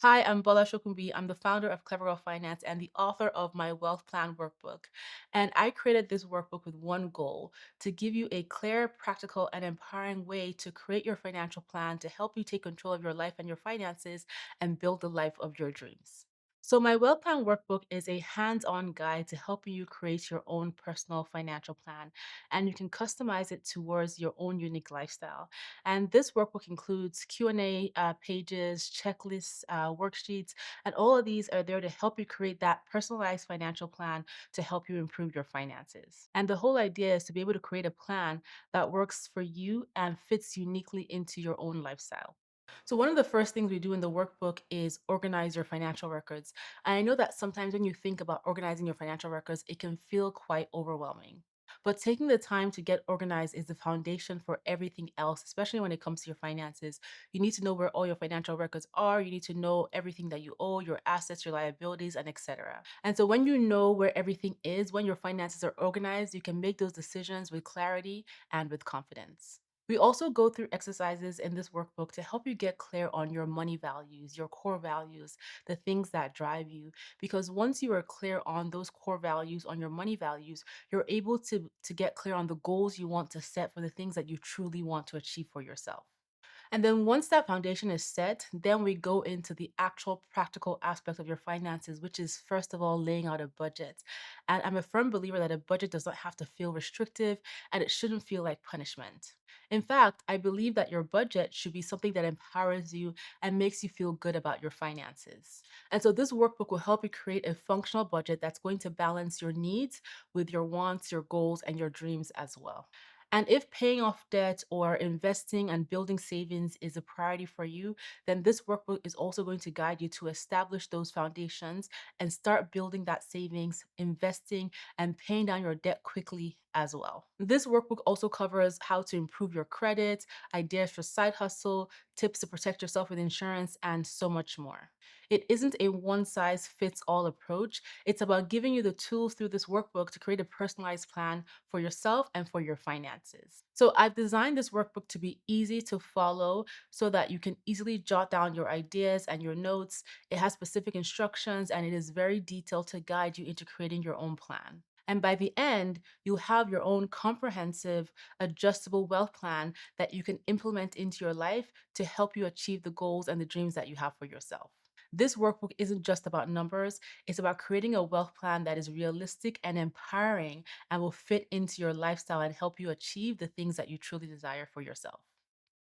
Hi, I'm Bola Shokumbi. I'm the founder of Clever Girl Finance and the author of my Wealth Plan Workbook. And I created this workbook with one goal to give you a clear, practical, and empowering way to create your financial plan to help you take control of your life and your finances and build the life of your dreams. So, my Wealth Plan Workbook is a hands on guide to help you create your own personal financial plan, and you can customize it towards your own unique lifestyle. And this workbook includes Q&A pages, checklists, worksheets, and all of these are there to help you create that personalized financial plan to help you improve your finances. And the whole idea is to be able to create a plan that works for you and fits uniquely into your own lifestyle. So, one of the first things we do in the workbook is organize your financial records. And I know that sometimes when you think about organizing your financial records, it can feel quite overwhelming. But taking the time to get organized is the foundation for everything else, especially when it comes to your finances. You need to know where all your financial records are. You need to know everything that you owe, your assets, your liabilities, and etc. And so when you know where everything is, when your finances are organized, you can make those decisions with clarity and with confidence. We also go through exercises in this workbook to help you get clear on your money values, your core values, the things that drive you. Because once you are clear on those core values, on your money values, you're able to get clear on the goals you want to set for the things that you truly want to achieve for yourself. And then once that foundation is set, then we go into the actual practical aspect of your finances, which is first of all laying out a budget. And I'm a firm believer that a budget does not have to feel restrictive and it shouldn't feel like punishment. In fact, I believe that your budget should be something that empowers you and makes you feel good about your finances. And so this workbook will help you create a functional budget that's going to balance your needs with your wants, your goals, and your dreams as well. And if paying off debt or investing and building savings is a priority for you, then this workbook is also going to guide you to establish those foundations and start building that savings, investing, and paying down your debt quickly as well. This workbook also covers how to improve your credit, ideas for side hustle, tips to protect yourself with insurance, and so much more. It isn't a one size fits all approach. It's about giving you the tools through this workbook to create a personalized plan for yourself and for your finances. So I've designed this workbook to be easy to follow so that you can easily jot down your ideas and your notes. It has specific instructions and it is very detailed to guide you into creating your own plan. And by the end, you'll have your own comprehensive, adjustable wealth plan that you can implement into your life to help you achieve the goals and the dreams that you have for yourself. This workbook isn't just about numbers, it's about creating a wealth plan that is realistic and empowering and will fit into your lifestyle and help you achieve the things that you truly desire for yourself.